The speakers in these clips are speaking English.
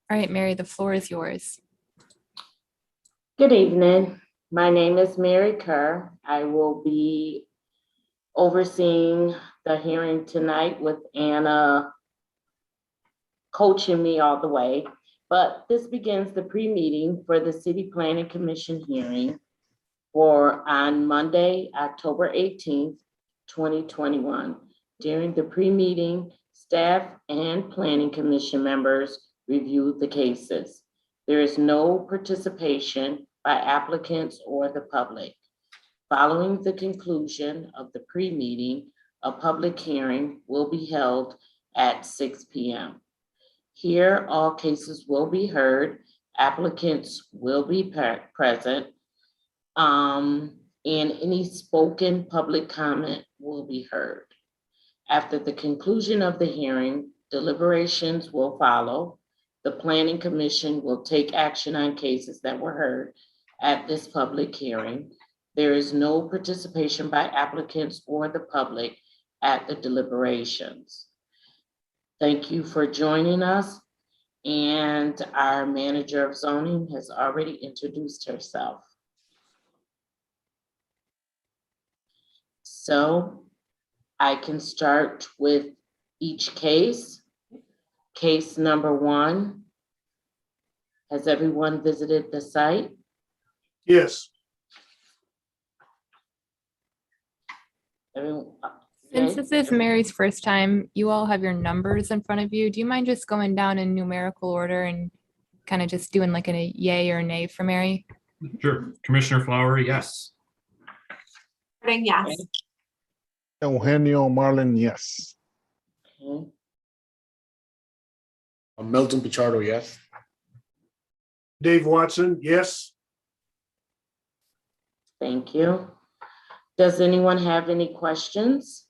All right, Mary, the floor is yours. Good evening. My name is Mary Kerr. I will be overseeing the hearing tonight with Anna coaching me all the way. But this begins the pre-meeting for the City Planning Commission hearing for on Monday, October 18th, 2021. During the pre-meeting, staff and Planning Commission members reviewed the cases. There is no participation by applicants or the public. Following the conclusion of the pre-meeting, a public hearing will be held at 6 p.m. Here, all cases will be heard. Applicants will be present. And any spoken public comment will be heard. After the conclusion of the hearing, deliberations will follow. The Planning Commission will take action on cases that were heard at this public hearing. There is no participation by applicants or the public at the deliberations. Thank you for joining us. And our manager of zoning has already introduced herself. So I can start with each case. Case number 1. Has everyone visited the site? Yes. Everyone, Since this is Mary's first time, you all have your numbers in front of you. Do you mind just going down in numerical order and kind of just doing like a yay or nay for Mary? Sure. Commissioner Flower, yes. Harding, yes. Eugenio Marlin, yes. Okay. Milton Pichardo, yes. Dave Watson, yes. Thank you. Does anyone have any questions?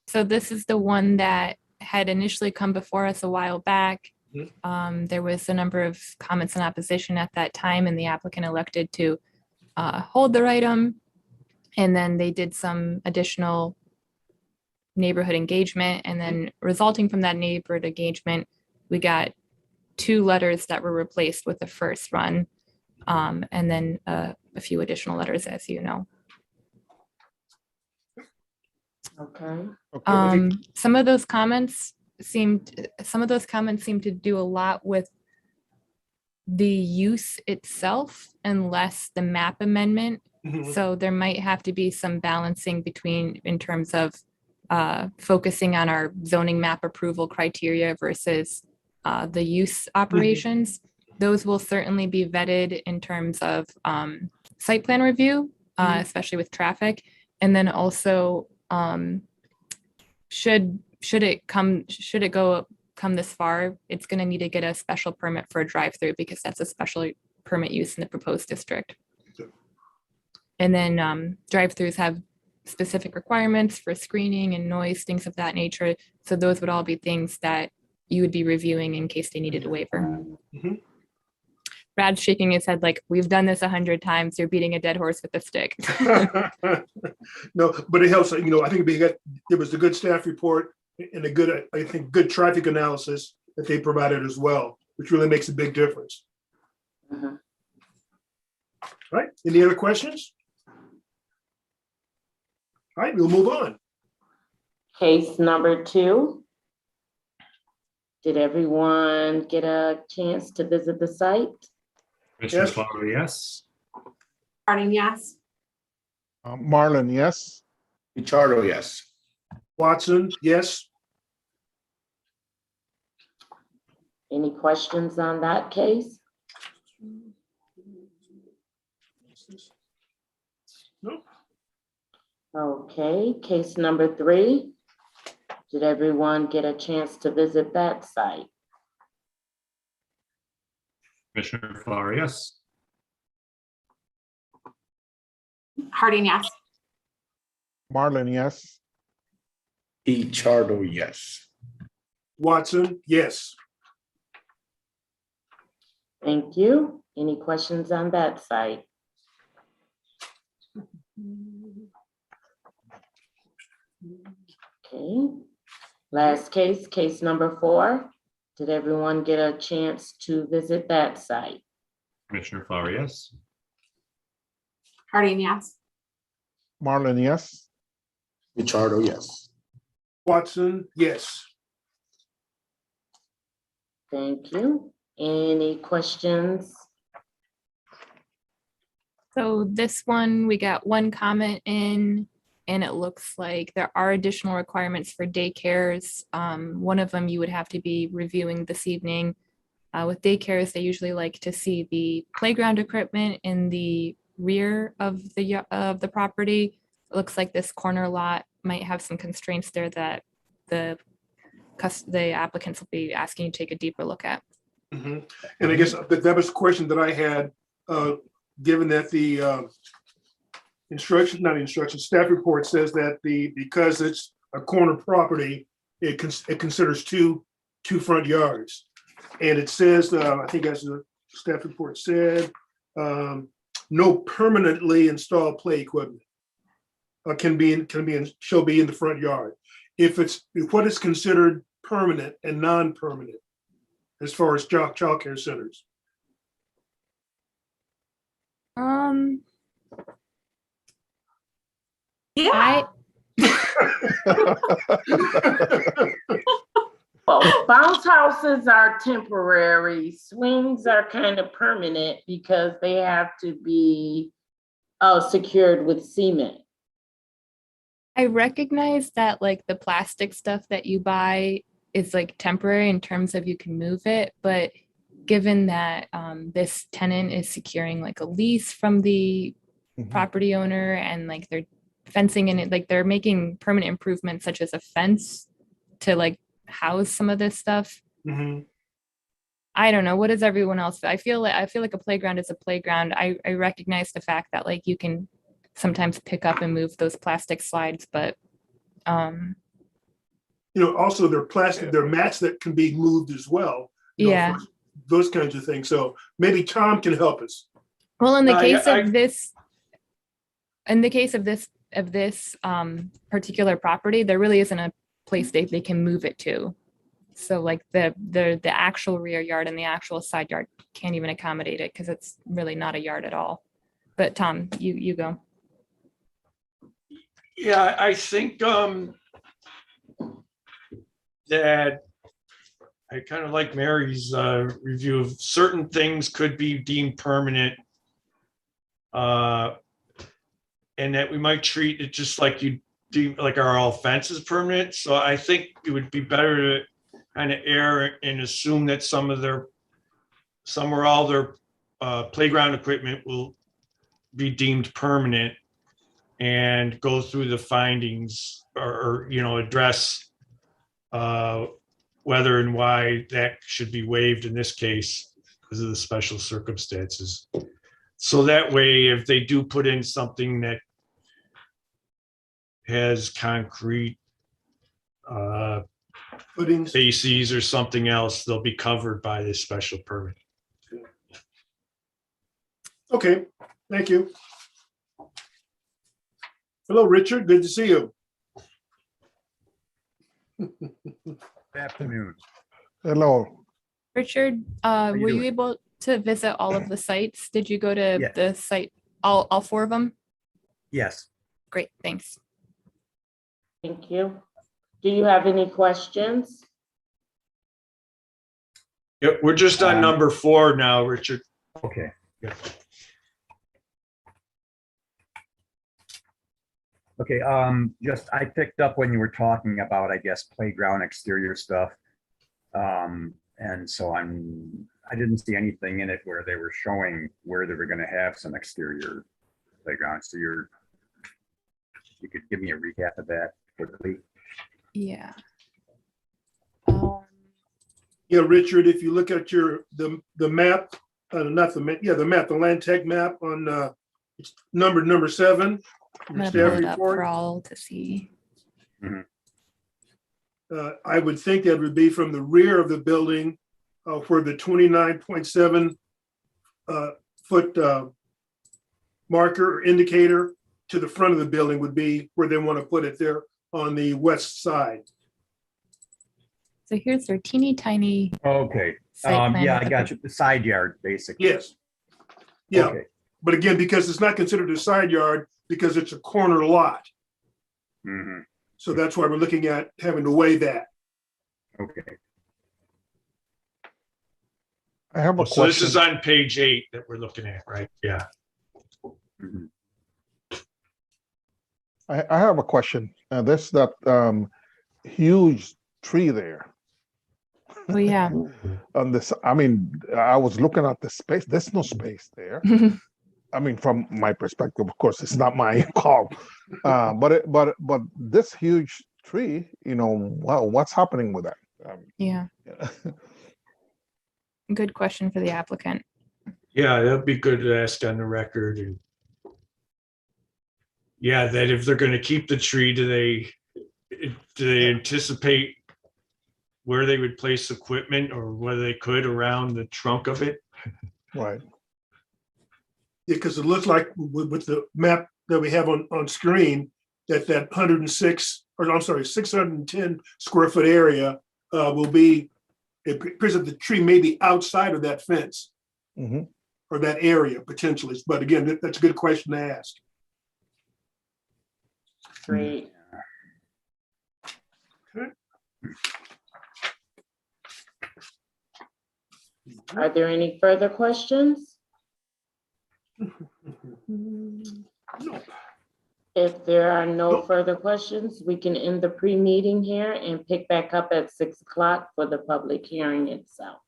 So this is the one that had initially come before us a while back. There was a number of comments in opposition at that time, and the applicant elected to hold their item. And then they did some additional neighborhood engagement. And then resulting from that neighborhood engagement, we got 2 letters that were replaced with the first run. And then a few additional letters, as you know. Okay. Some of those comments seemed to do a lot with the use itself and less the map amendment. So there might have to be some balancing between in terms of focusing on our zoning map approval criteria versus the use operations. Those will certainly be vetted in terms of site plan review, especially with traffic. And then also should it come this far, it's going to need to get a special permit for a drive-through because that's a special permit use in the proposed district. And then drive-throughs have specific requirements for screening and noise, things of that nature. So those would all be things that you would be reviewing in case they needed a waiver. Brad's shaking his head like, we've done this 100 times. You're beating a dead horse with a stick. No, but it helps. I think there was a good staff report and a good, I think, good traffic analysis that they provided as well, which really makes a big difference. Mhm. All right. Any other questions? All right, we'll move on. Case number 2. Did everyone get a chance to visit the site? Commissioner Yes. Flower, yes. Harding, yes. Marlin, yes. Pichardo, yes. Watson, yes. Any questions on that case? No. Okay, case number 3. Did everyone get a chance to visit that site? Commissioner Flower, yes. Harding, yes. Marlin, yes. Pichardo, yes. Watson, yes. Thank you. Any questions on that site? Okay. Last case, case number 4. Did everyone get a chance to visit that site? Commissioner Flower, yes. Harding, yes. Marlin, yes. Pichardo, yes. Watson, yes. Thank you. Any questions? So this one, we got one comment in, and it looks like there are additional requirements for daycares. One of them you would have to be reviewing this evening. With daycares, they usually like to see the playground equipment in the rear of the property. It looks like this corner lot might have some constraints there that the applicants will be asking you to take a deeper look at. Mhm. And I guess that was a question that I had, given that the staff report says that because it's a corner property, it considers two front yards. And it says, I think as the staff report said, no permanently installed play equipment shall be in the front yard. If what is considered permanent and non-permanent as far as childcare centers. Yeah. Well, bounce houses are temporary. Swings are kind of permanent because they have to be secured with cement. I recognize that like the plastic stuff that you buy is like temporary in terms of you can move it, but given that this tenant is securing like a lease from the Mhm. property owner and like they're fencing in it, like they're making permanent improvements such as a fence to like house some of this stuff. Mhm. I don't know. What does everyone else feel? I feel like a playground is a playground. I recognize the fact that like you can sometimes pick up and move those plastic slides, but Also they're plastic, they're mats that can be moved as well. yeah. For those kinds of things. So maybe Tom can help us. Well, in the I- case I- of this, particular property, there really isn't a place they can move it to. So like the actual rear yard and the actual side yard can't even accommodate it because it's really not a yard at all. But Tom, you go. Yeah, I think that I kind of like Mary's review of certain things could be deemed permanent. And that we might treat it just like you do, like our all fences permanent. So I think it would be better to kind of err and assume that some or all their playground equipment will be deemed permanent and go through the findings or address whether and why that should be waived in this case because of the special circumstances. So that way, if they do put in something that has concrete Footings. bases or something else, they'll be covered by this special permit. Okay, thank you. Hello, Richard. Good to see you. Good afternoon. Hello. Richard, you were you doing? able to visit all of the sites? Did you go to Yes. the site, all 4 of them? Yes. Great, thanks. Thank you. Do you have any questions? Yep, we're just on number 4 now, Richard. Okay. Good. Okay. Just I picked up when you were talking about, I guess, playground exterior stuff. And so I didn't see anything in it where they were showing where they were going to have some exterior playground. So you could give me a recap of that quickly. Yeah. Yeah, Richard, if you look at the map, not the map, the map, the land tech map on it's number 7. I'm your gonna staff pull it up for report. all to see. I would think that would be from the rear of the building where the 29.7 foot marker or indicator to the front of the building would be where they want to put it there on the west side. So here's their teeny tiny Okay, site plan. yeah, with I the got you. The side yard, basically. Yes. Yeah, Okay. but again, because it's not considered a side yard, because it's a corner lot. Mhm. So that's why we're looking at having to weigh that. Okay. I have a So this is question. on page 8 that we're looking at, right? Yeah. Mhm. I have a question. There's that huge tree there. Oh, yeah. On this, I mean, I was looking at the space. There's no space there. I mean, from my perspective, of course, it's not my call. But this huge tree, well, what's happening with that? Yeah, good question for the applicant. Yeah, that'd be good to ask on the record. And yeah, that if they're going to keep the tree, do they anticipate where they would place equipment or whether they could around the trunk of it? Right. Yeah, because it looks like with the map that we have on screen, that 106, or I'm sorry, 610 square foot area will be, it appears that the tree may be outside of that fence Hmm. or that area potentially. But again, that's a good question to ask. Great. Are there any further questions? No. If there are no Nope. further questions, we can end the pre-meeting here and pick back up at 6 o'clock for the public hearing itself.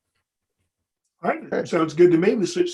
All right, sounds good to me. Let's see if